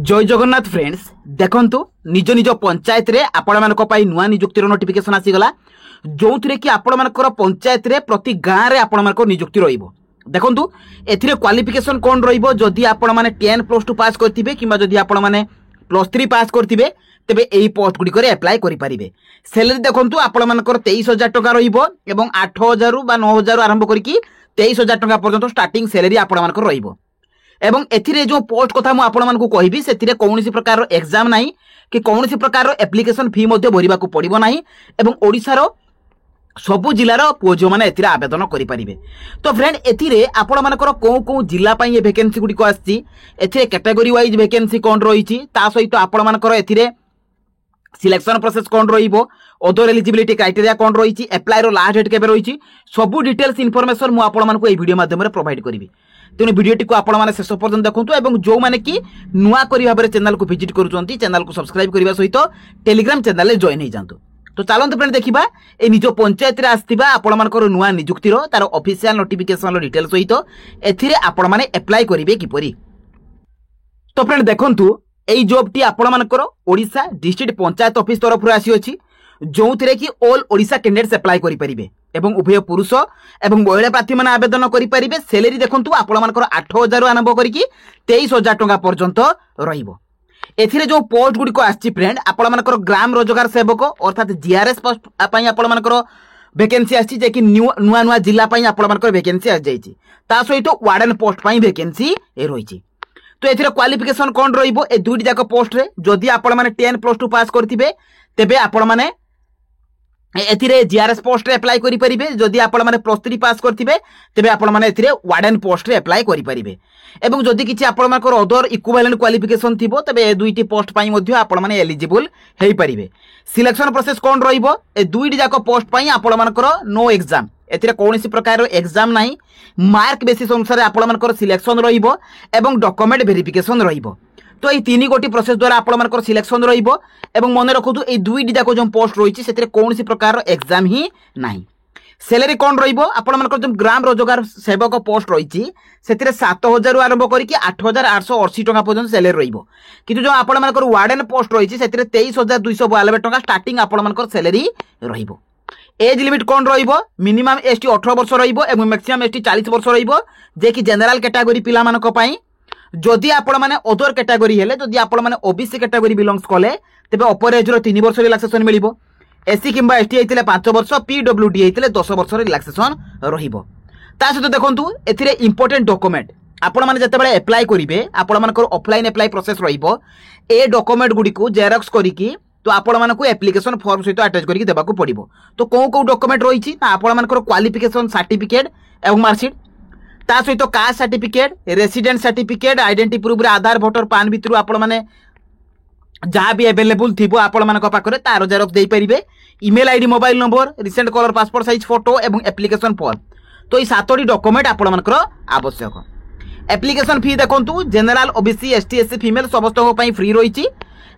जय जगन्नाथ फ्रेंड्स देखंतु निज निज पंचायत रे आपण मानक पई नुआ नियुक्तिर नोटिफिकेशन आसीगला जो थे कि आपण मानकर पंचायत रे प्रति गाँव रे आपण मानक नियुक्ति रहिबो। देखंतु एथिरे क्वालिफिकेशन कोन रहिबो जदि आपण माने 10+2 पास करथिबे किबा जदि आपण माने +3 पास करथिबे तेबे एई पोस्ट गुडी करे अप्लाई करि परिबे। सैलरी देखंतु आपण मानकर 23,000 टका रहिबो एवं 8,000 बा 9,000 आरंभ करिकि 23,000 टका पर्यंत स्टार्टिंग सैलरी आपण मानकर रहिबो। एवं एथिरे जो पोस्ट कथा मु आपण मानकु कहिबी सेथिरे कोनोसी प्रकार एग्जाम नाही कि कोनोसी प्रकार एप्लिकेशन फी मध्ये भरिबा को पड़िबो नाही एवं ओडिसा रो सबु जिल्लार पुओ जो माने एथिरे आवेदन करि परिबे। तो फ्रेंड एथिरे आपण मानकर को जिल्ला पई ये वैकेंसी गुडी को आछि एथिरे कैटेगरी वाइज वैकेंसी कोन रहिछि ता सहित आपण मानकर एथिरे सिलेक्शन प्रोसेस कोन रहिबो अदर एलिजिबिलिटी क्राइटेरिया कोन रहिछि अप्लाई रो लास्ट डेट केबे रहिछि सबु डिटेल्स इन्फॉर्मेशन मु आपण मानकु ए वीडियो माध्यम रे प्रोवाइड करिवि। तेणु भिडियोटी को आपण मैंने शेष पर्यटन देखु और जो मैंने कि नुआ करी भाव चैनल को विजिट करुँच चैनल को सब्सक्राइब करने सहित टेलीग्राम चैनल में जॉइन हो जातु। तो चलते फ्रेंड देखा ये निज पंचायत रे आसथिबा आपण मानकर नुआ नियुक्तिर तार ऑफिशियल नोटिफिकेशन डिटेल सहित एथिरे आपण माने अप्लाई करिवे किपरि। तो फ्रेंड देखंतु एई जॉब टी आपण मानकर ओडिशा डिस्ट्रिक्ट पंचायत ऑफिस तरफ आसी अछि जो थे कि ऑल ओडिशा कैंडिडेट्स अप्लाई करि परिबे एवं उभय पुरुष एवं महिला प्रार्थी मैंने आवेदन करें। सैलरी देखु आपण मानकर 8,000 आरंभ करके 23,000 टका पर्यंत रहिबो। एथिरे जो पोस्ट गुडी को आछि फ्रेंड आपण मानकर ग्राम रोजगार सेवक अर्थात जीआरएस पोस्ट पई आपण मानकर वैकेंसी आछि जे कि नुआ नुआ जिल्ला पई आपण मानकर वैकेंसी आ जाईछि ता सहित वार्डन पोस्ट पई वैकेंसी रहिछि। तो एथिरे क्वालिफिकेशन कोन रहिबो ए दुईटी जाक पोस्ट रे जदि आपण माने 10+2 पास करथिबे तेबे आपण माने एथिरे जीआरएस पोस्ट रे अप्लाई करि परिबे जदि आपण माने +3 पास करथिबे तेबे आपण माने एथिरे वार्डन पोस्ट रे अप्लाई करि परिबे एवं जदि किछि आपण मानकर अदर इक्विवेलेंट क्वालिफिकेशन थिबो तबे ए दुईटी पोस्ट पई मध्ये आपण माने एलिजिबल हेई परिबे। सिलेक्शन प्रोसेस कोन रहिबो ए दुईटी जाक पोस्ट पई आपण मानकर नो एग्जाम एथिरे कोनोसी प्रकार एग्जाम नाही मार्क बेसिस अनुसार आपण मानकर सिलेक्शन रहिबो एवं डॉक्यूमेंट वेरिफिकेशन रहिबो। तो ये 3 गोटी प्रोसेस द्वारा आपण मानकर सिलेक्शन रहिबो एवं मन रखुतु ए दुईटी जाक जो पोस्ट रहिछि सेतिरे कोनोसी प्रकार एग्जाम ही नाही। सैलरी कोन रहिबो आपण मानकर जो ग्राम रोजगार सेवक पोस्ट रहिछि सेतिरे 7,000 आरंभ करिकि 8,880 टका पर्यंत सैलरी रहिबो किंतु जो आपण मानकर वार्डन पोस्ट रहिछि सेतिरे 23,292 टका स्टार्टिंग आपण मानकर सैलरी रहिबो। एज लिमिट कोन रहिबो मिनिमम एसटी 18 वर्ष रहिबो एवं मैक्सिमम एसटी 40 वर्ष रहिबो जे कि जनरल कैटेगरी पिला मानक पई। जदि आपण माने अदर कैटेगरी हेले जदि आपण माने ओबीसी कैटेगरी बिलोंग्स कले तेबे अपर एज रो 3 वर्ष रिलैक्सेशन मिलिबो। एससी किंबा एसटी हेतिले 5 वर्ष पीडब्ल्यूडी हेतिले 10 वर्ष रिलैक्सेशन रहिबो। ता सहित देखंतु एथिरे इंपोर्टेंट डॉक्यूमेंट आपण माने जते बेले अप्लाई करिवे आपण मानकर ऑफलाइन अप्लाई प्रोसेस रहिबो ए डॉक्यूमेंट गुडी को जेरॉक्स करिकि तो आपण मानकु एप्लिकेशन फॉर्म सहित अटैच करिकि देबा को पड़िबो। तो को डॉक्यूमेंट रहिछि ता आपण मानकर क्वालिफिकेशन सर्टिफिकेट एवं मार्कशीट ता सहित cast certificate resident certificate identity proof रे आधार वोटर पान भितरु आपण माने जहाँ भी अवेलेबल थिबो आपण मानक पाखरे तार जेरॉक्स देई परिबे। Email ID mobile number recent colour passport size photo एवं एप्लिकेशन फॉर्म तो ये 7टी डॉक्यूमेंट आपण मानकर आवश्यक। एप्लिकेशन फी देखंतु general OBC ST SC female समस्त पई फ्री रहिछि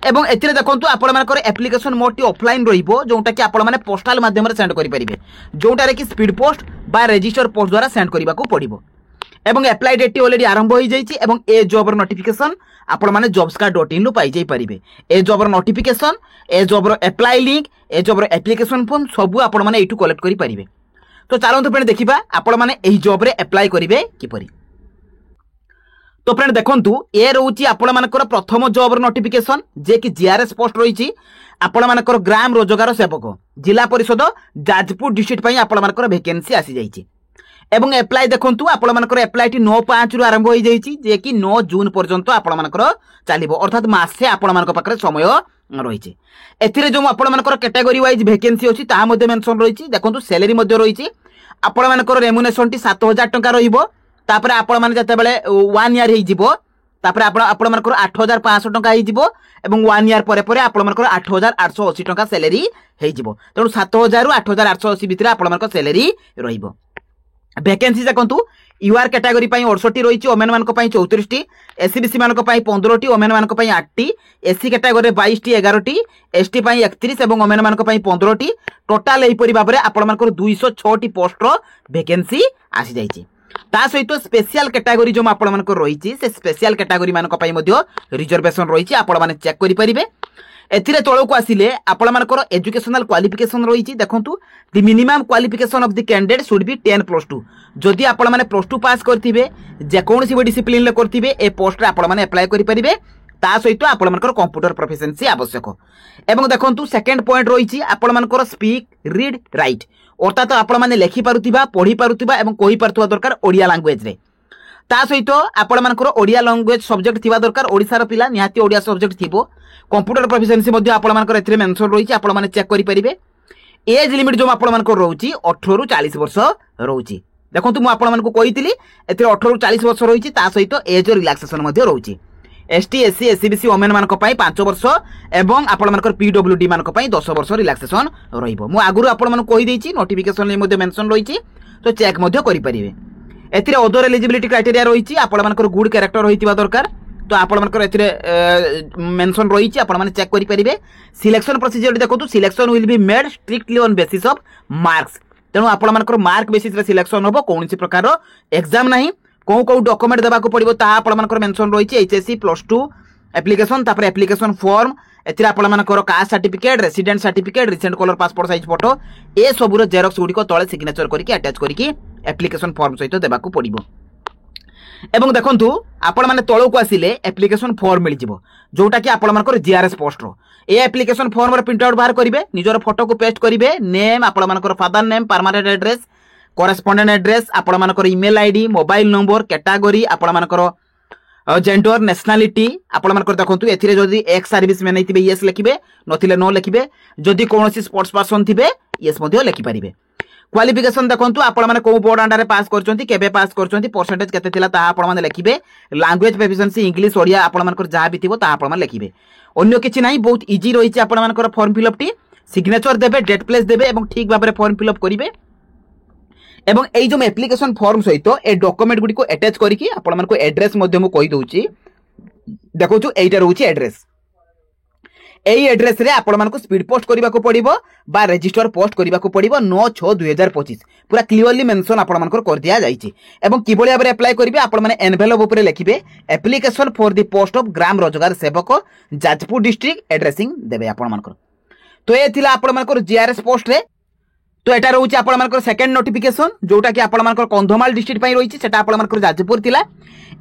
एवं एथिरे देखंतु आपण मानकर एप्लिकेशन मोड टी ऑफलाइन रहिबो जोंटा कि आपण माने पोस्टल माध्यम रे सेंड करि परिबे जोंटा रे कि स्पीड पोस्ट बा रजिस्टर पोस्ट द्वारा सेंड करिबा को पड़िबो। एवं अप्लाई डेट ऑलरेडी आरंभ हो जाइछि एवं ए जॉब नोटिफिकेशन आपण माने jobscard.in लो पाई जाई परिबे। ए जॉब नोटिफिकेशन ए जॉब अप्लाई लिंक ए जॉब एप्लिकेशन फॉर्म सब आपण माने एटू कलेक्ट करि परिबे। तो चलंतु फ्रेंड देखिबा आपण माने एही जॉब रे अप्लाई करिवे किपरि। तो फ्रेंड देखंतु ए रहउछि आपण मानकर प्रथम जॉब नोटिफिकेशन जे कि जीआरएस पोस्ट रहिछि आपण मानकर ग्राम रोजगार सेवक जिला परिषद जाजपुर डिस्ट्रिक्ट पई आपण मानकर वैकेंसी आसी जाइछि एवं अप्लाई देखंतु आपण मानकर अप्लाई टी 9/5 रु आरंभ हो जाइछि जे कि 9 जून पर्यंत आपण मानकर चलिबो अर्थात मासे आपण मानकर पाखरे समय रहिछि। एथिरे जो आपण मानकर कैटेगरी वाइज वैकेंसी अछि ता मध्ये मेंशन रहिछि देखंतु सैलरी मध्ये रहिछि आपण मानकर रेम्युनेशन टी 7,000 टका रहिबो तापर आपण माने जते बेले 1 ईयर हे जिवो तापर आपण मानकर 8,500 टका हे जिवो एवं 1 ईयर परे परे आपण मानकर 8,880 टका सैलरी हे जिवो। तेणु 7,000 रु 8,880 भितर आपण मानकर सैलरी रहिबो। वैकेंसी देखंतु यूआर कैटेगरी पई 68 रहिछि ओमेन मानक पई 34टी एससीबीसी मानक पई 15टी ओमेन मानक पई 8टी एससी कैटेगरी 22टी 11टी एसटी पई 31 एवं ओमेन मानक पई 15टी टोटल एही परि भाबरे आपण मानकर 206टी पोस्ट रो वैकेंसी आसी जाइछि। ता सहित स्पेशल कैटेगरी जो आपण मानकर रही से स्पेशल कैटेगरी मानक पई मध्य रिजर्वेशन रही आपण माने चेक करि परिबे। एथिरे तळो को आसिले आपण मानकर एजुकेशनल क्वालिफिकेशन रही देखंतु the minimum qualification of the candidate should be 10+2। जदि आपण माने +2 पास करथिबे जे कोनसी भी डिसिप्लिन ले करथिबे ए पोस्ट रे आपण माने अप्लाई करि परिबे। ता सहित आपण मानकर कंप्यूटर प्रोफिशिएंसी आवश्यक। एवं देखंतु सेकंड पॉइंट रही आपण मानकर स्पीक रीड राइट अर्थात आपण माने लेखि पारुथिबा पढ़ी पारुथिबा एवं कहि पारुथिबा दरकार ओडिया लैंग्वेज रे। ता सहित आपण मानकर ओडिया लैंग्वेज सब्जेक्ट थिबा दरकार ओडिसा पिला निहाती ओडिया सब्जेक्ट थिबो। कंप्यूटर प्रोफिशिएंसी मध्ये आपण मानकर एथिरे मेंशन रही आपण माने चेक करि परिबे। एज लिमिट जो आपण मानकर रहउची 18 रु 40 वर्ष रहउची। देखंतु मु आपण मानकु कहितली एथिरे 18 रु 40 वर्ष रहउची ता सहित एज रिलैक्सेशन मध्ये रहउची। एसटी एससी एससीबीसी वोमेन मानक पई 5 वर्ष एवं आपण मानकर पीडब्ल्यूडी मानक पई 10 वर्ष रिलैक्सेशन रहइबो। मु आगुरु आपण मानक कहि देछि नोटिफिकेशन ले मध्ये मेंशन रहिछि तो चेक मध्ये करि परिबे। एथिरे अदर एलिजिबिलिटी क्राइटेरिया रहिछि आपण मानकर गुड कैरेक्टर रहितिबा दरकार तो आपण मानकर एथिरे मेंशन रहिछि आपण माने चेक करि परिबे। सिलेक्शन प्रोसीजर देखंतु selection will be made strictly on basis of marks तेनु आपण मानकर मार्क बेसिस रे सिलेक्शन होबो कोनसी प्रकार एग्जाम नाही। कौ डॉक्यूमेंट देबा को पड़िबो ता आपण मानकर मेंशन रहिछि एचएससी +2 एप्लिकेशन तापर एप्लिकेशन फॉर्म एथिरा आपण मानकर caste certificate resident certificate recent colour passport size photo ए सबुर जेरॉक्स गुडी को तळे सिग्नेचर करिकि अटैच करिकि एप्लिकेशन फॉर्म सहित देबा को पड़िबो। एवं देखंतु आपण माने तळो को आसिले एप्लिकेशन फॉर्म मिल जिवो जोटा कि आपण मानकर जीआरएस पोस्ट रो ए एप्लिकेशन फॉर्म रे प्रिंट आउट बाहर करिवे निजर फोटो को पेस्ट करिवे नेम आपण मानकर father name permanent address correspondent address आपण मानकर email ID mobile number category आपण मानकर जेंडर नेशनलिटी आपण मानकर देखंतु एथिरे जदी एक्स सर्विस मैन हेतिबे यस लिखिबे नथिले नो लिखिबे जदी कोनोसी स्पोर्ट्स पर्सन थिबे यस मध्ये लिखि परिबे। क्वालिफिकेशन देखंतु आपण माने को बोर्ड अंडर पास करचंती केबे पास करचंती परसेंटेज केते थिला ता आपण माने लिखिबे। लैंग्वेज प्रोफिशिएंसी इंग्लिश ओडिया आपण मानकर जहा भी थिबो ता आपण माने लिखिबे। अन्य किछि नाही बहुत इजी रहिछि आपण मानकर फॉर्म फिलअप टी सिग्नेचर देबे डेट प्लेस देबे एवं ठीक भाबरे फॉर्म फिलअप करिवे। एवं एई जो एप्लिकेशन फॉर्म सहित ए डॉक्यूमेंट गुडी को अटैच करिकि आपण मानको एड्रेस मध्ये मु कहि दोउची देखो जो एटा रहउची एड्रेस एई एड्रेस रे आपण मानको स्पीड पोस्ट करिबा को पड़िबो बा रजिस्टर पोस्ट करिबा को पड़िबो 9/6/2025 पूरा क्लियरली मेंशन आपण मानको कर दिया जाईची। एवं किबोली भाबरे अप्लाई करिवे आपण माने एनवेलप ऊपर लिखिबे application for the post of ग्राम रोजगार सेवक जाजपुर डिस्ट्रिक्ट एड्रेसिंग देबे आपण मानको। तो ए थिला आपण मानको जीआरएस पोस्ट रे तो एटा रहउची आपण मानकर सेकंड नोटिफिकेशन जोटा कि आपण मानकर कंधमाल डिस्ट्रिक्ट पई रहिछि सेटा आपण मानकर जाजपुर थिला।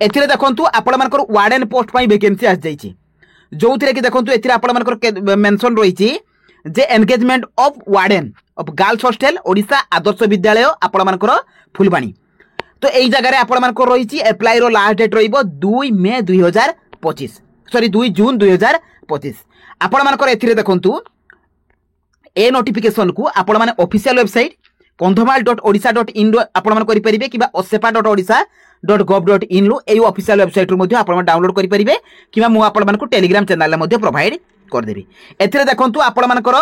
एथिरे देखंतु आपण मानकर वार्डन पोस्ट पई वैकेंसी आस जाईछि जोथिरे कि देखंतु एथिरे आपण मानकर मेंशन रहिछि जे engagement of warden of girls hostel Odisha Adarsha Vidyalaya आपण मानकर फुलबाणी। तो एई जगह रे आपण मानकर रहिछि अप्लाई रो लास्ट डेट रहिबो 2 मे 2025 सॉरी 2 जून 2025। आपण मानकर एथिरे देखंतु ए नोटिफिकेशन को आपण माने ऑफिशियल वेबसाइट kondhamal.odisha.in आपण माने करि परिबे किबा osepa.odisha.gov.in लो एई ऑफिशियल वेबसाइट रो मध्ये आपण माने डाउनलोड करि परिबे किबा मु आपण माने को टेलीग्राम चैनल ले मध्ये प्रोवाइड कर देबी। एथिरे देखंतु आपण मानकर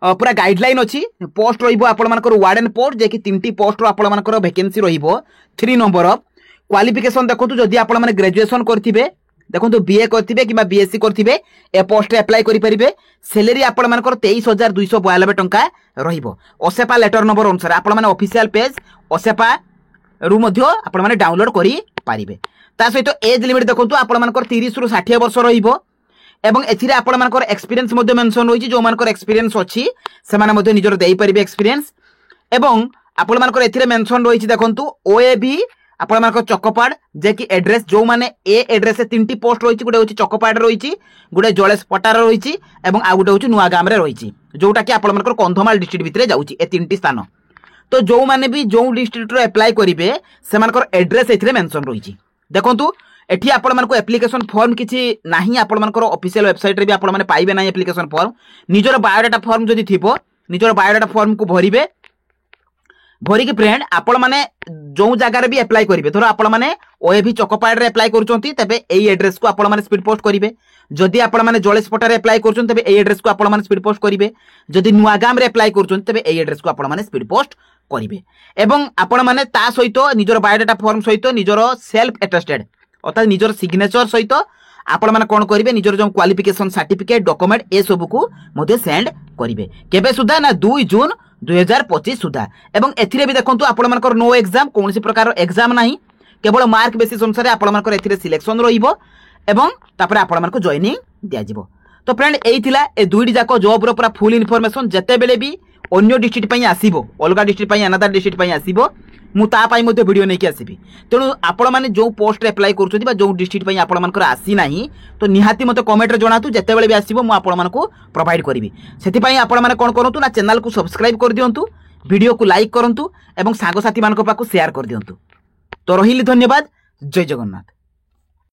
पूरा गाइडलाइन अछि पोस्ट रहिबो आपण मानकर वार्डन पोस्ट जे कि 3टी पोस्ट रो आपण मानकर वैकेंसी रहिबो 3 नंबर ऑफ क्वालिफिकेशन देखंतु जदि आपण माने ग्रेजुएशन करथिबे देखंतु बीए करथिबे किबा बीएससी करथिबे ए पोस्ट रे अप्लाई करि परिबे। सैलरी आपण मानकर 23,292 टंका रहिबो। ओसेपा लेटर नंबर अनुसार आपण माने ऑफिशियल पेज ओसेपा रु मध्ये आपण माने डाउनलोड करि परिबे। ता सहित एज लिमिट देखंतु आपण मानकर 30 रु 60 वर्ष रहिबो एवं एथिरे आपण मानकर एक्सपीरियंस मध्ये मेंशन होइछि जो मानकर एक्सपीरियंस अछि से माने मध्ये निजर देई परिबे एक्सपीरियंस। एवं आपण मानकर एथिरे मेंशन रहिछि देखंतु ओएबी आपण मानकर चकपाड़ जे कि एड्रेस जो माने ए एड्रेस से 3टी पोस्ट रहिछि गुडे होछि चकपाड़ रहिछि गुडे जलेस पटार रहिछि एवं आ गुडे होछि नुआगाम रे रहिछि जोटा कि आपण मानकर कंधमाल डिस्ट्रिक्ट भितरे जाउछि ए 3टी स्थान। तो जो माने भी जो डिस्ट्रिक्ट रो अप्लाई करिवे से मानकर एड्रेस एथिरे मेंशन रहिछि। देखंतु एठी आपण मानको एप्लिकेशन फॉर्म किछि नाही आपण मानकर ऑफिशियल वेबसाइट रे भी आपण माने पाइबे नाही एप्लिकेशन फॉर्म निजर बायोडाटा फॉर्म जदि थिबो निजर बायोडाटा फॉर्म को भरिबे भरिकी फ्रेंड आपण माने जो जगह रे भी अप्लाई करिवे धरो आपण माने ओएबी चकपाड़ रे अप्लाई करचोंती तबे एई एड्रेस को आपण माने स्पीड पोस्ट करिवे। जदि आपण माने जलेस पटार रे अप्लाई करचोंती तबे एई एड्रेस को आपण माने स्पीड पोस्ट करिवे। जदि नुआगाम रे अप्लाई करचोंती तबे एई एड्रेस को आपण माने स्पीड पोस्ट करिवे। एवं आपण माने ता सहित निजर बायोडाटा फॉर्म सहित निजर सेल्फ अटेस्टेड अर्थात निजर सिग्नेचर सहित आपण माने कोन करिवे निजर जो क्वालिफिकेशन सर्टिफिकेट डॉक्यूमेंट ए सब को मध्ये सेंड करेंगे केबे सुधा ना 2 जून 2025 सुधा। एवं एथिरे भी देखंतु आपणमानकर नो एग्जाम कौन प्रकार एग्जाम नहीं केवल मार्क बेसिस अनुसार आपणमानकर एथिरे सिलेक्शन रहिबो एवं तापर आपणमानकर जॉइनिंग दिया जिवो। तो फ्रेंड एई थिला ए दुईटी जाक जॉब रो पूरा फुल इनफॉरमेशन जेते बेले भी अन्य डिस्ट्रिक्ट पई आसीबो अलगा डिस्ट्रिक्ट पई अनदर डिस्ट्रिक्ट पई आसीबो मु ता पई मध्ये वीडियो नै कि आसीबी। तेणु आपण माने जो पोस्ट रे अप्लाई करछथि बा जो डिस्ट्रिक्ट पई आपण मानकर आसी नाही तो निहाती मते कमेंट रे जणातु जेते बेले भी आसीबो मु आपण मानको प्रोवाइड करबी। सेति पई आपण माने कोन करंतु ना चैनल को सब्सक्राइब कर दियंतु वीडियो को लाइक करंतु एवं सागो साथी मानको पाकु शेयर कर दियंतु। तो रहिली धन्यवाद। जय जगन्नाथ।